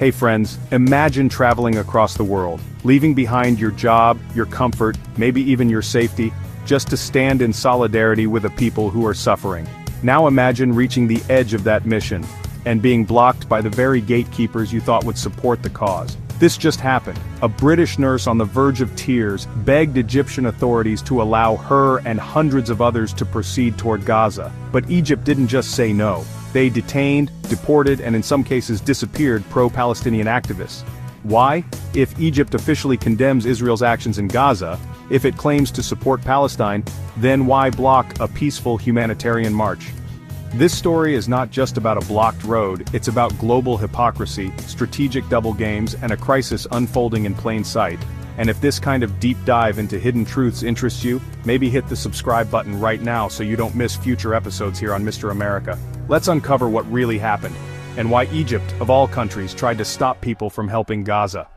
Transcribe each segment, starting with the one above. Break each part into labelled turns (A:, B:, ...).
A: Hey friends, imagine traveling across the world, leaving behind your job, your comfort, maybe even your safety, just to stand in solidarity with a people who are suffering. Now imagine reaching the edge of that mission, and being blocked by the very gatekeepers you thought would support the cause. This just happened. A British nurse on the verge of tears begged Egyptian authorities to allow her and hundreds of others to proceed toward Gaza. But Egypt didn't just say no. They detained, deported, and in some cases disappeared pro-Palestinian activists. Why? If Egypt officially condemns Israel's actions in Gaza, if it claims to support Palestine, then why block a peaceful humanitarian march? This story is not just about a blocked road, it's about global hypocrisy, strategic double games, and a crisis unfolding in plain sight. And if this kind of deep dive into hidden truths interests you, maybe hit the subscribe button right now so you don't miss future episodes here on Mr. America. Let's uncover what really happened, and why Egypt, of all countries, tried to stop people from helping Gaza.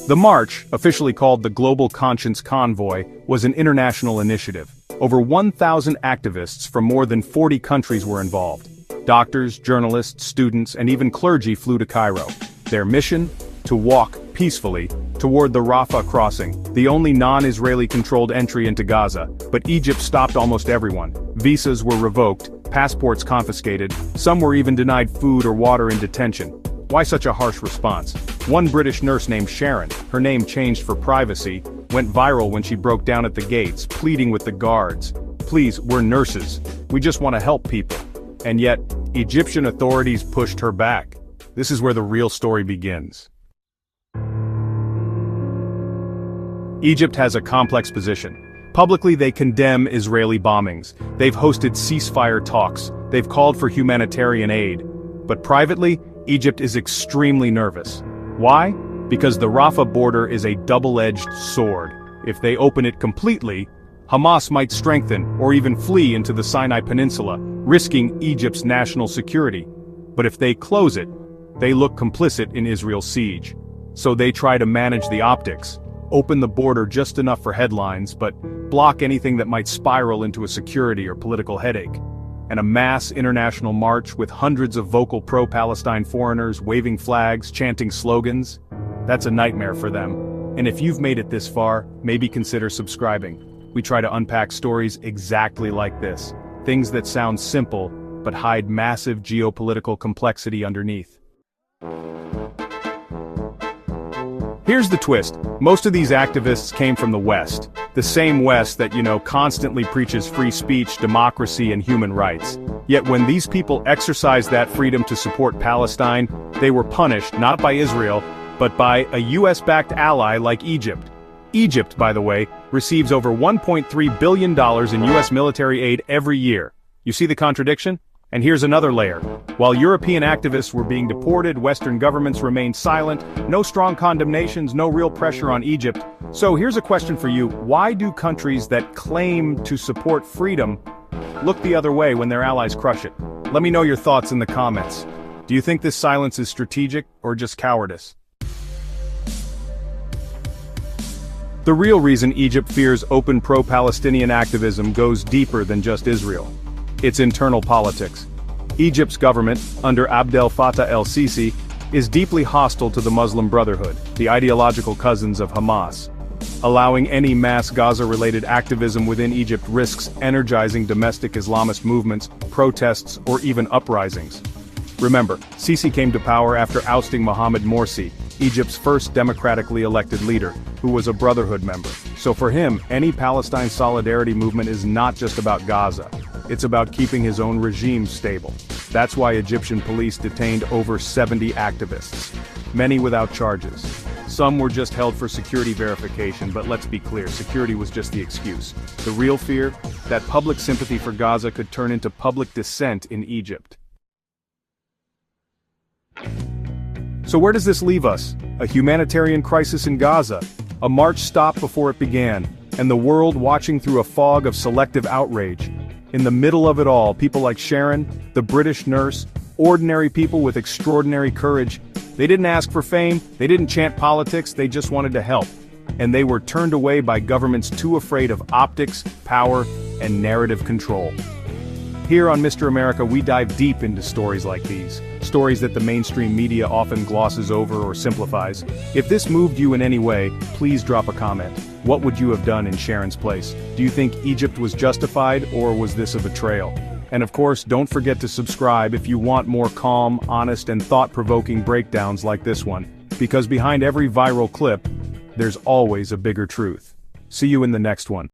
A: The march, officially called the Global Conscience Convoy, was an international initiative. Over 1,000 activists from more than 40 countries were involved. Doctors, journalists, students, and even clergy flew to Cairo. Their mission? To walk peacefully toward the Rafah crossing, the only non-Israeli controlled entry into Gaza. But Egypt stopped almost everyone. Visas were revoked, passports confiscated, some were even denied food or water in detention. Why such a harsh response? One British nurse named Sharon, her name changed for privacy, went viral when she broke down at the gates, pleading with the guards. Please, we're nurses. We just want to help people. And yet, Egyptian authorities pushed her back. This is where the real story begins. Egypt has a complex position. Publicly, they condemn Israeli bombings. They've hosted ceasefire talks. They've called for humanitarian aid. But privately, Egypt is extremely nervous. Why? Because the Rafah border is a double-edged sword. If they open it completely, Hamas might strengthen or even flee into the Sinai Peninsula, risking Egypt's national security. But if they close it, they look complicit in Israel's siege. So they try to manage the optics, open the border just enough for headlines, but block anything that might spiral into a security or political headache. And a mass international march with hundreds of vocal pro-Palestine foreigners waving flags, chanting slogans, that's a nightmare for them. And if you've made it this far, maybe consider subscribing. We try to unpack stories exactly like this, things that sound simple, but hide massive geopolitical complexity underneath. Here's the twist. Most of these activists came from the West. The same West that, constantly preaches free speech, democracy, and human rights. Yet when these people exercised that freedom to support Palestine, they were punished not by Israel, but by a US-backed ally like Egypt. Egypt, by the way, receives over $1.3 billion in US military aid every year. You see the contradiction? And here's another layer. While European activists were being deported, Western governments remained silent, no strong condemnations, no real pressure on Egypt. So here's a question for you. Why do countries that claim to support freedom look the other way when their allies crush it? Let me know your thoughts in the comments. Do you think this silence is strategic or just cowardice? The real reason Egypt fears open pro-Palestinian activism goes deeper than just Israel. It's internal politics. Egypt's government, under Abdel Fattah el-Sisi, is deeply hostile to the Muslim Brotherhood, the ideological cousins of Hamas. Allowing any mass Gaza-related activism within Egypt risks energizing domestic Islamist movements, protests, or even uprisings. Remember, Sisi came to power after ousting Mohamed Morsi, Egypt's first democratically elected leader, who was a Brotherhood member. So for him, any Palestine solidarity movement is not just about Gaza. It's about keeping his own regime stable. That's why Egyptian police detained over 70 activists, many without charges. Some were just held for security verification, but let's be clear, security was just the excuse. The real fear? That public sympathy for Gaza could turn into public dissent in Egypt. So where does this leave us? A humanitarian crisis in Gaza, a march stopped before it began, and the world watching through a fog of selective outrage. In the middle of it all, people like Sharon, the British nurse, ordinary people with extraordinary courage, they didn't ask for fame, they didn't chant politics, they just wanted to help. And they were turned away by governments too afraid of optics, power, and narrative control. Here on Mr. America we dive deep into stories like these, stories that the mainstream media often glosses over or simplifies. If this moved you in any way, please drop a comment. What would you have done in Sharon's place? Do you think Egypt was justified, or was this a betrayal? And of course, don't forget to subscribe if you want more calm, honest and thought-provoking breakdowns like this one, because behind every viral clip, there's always a bigger truth. See you in the next one.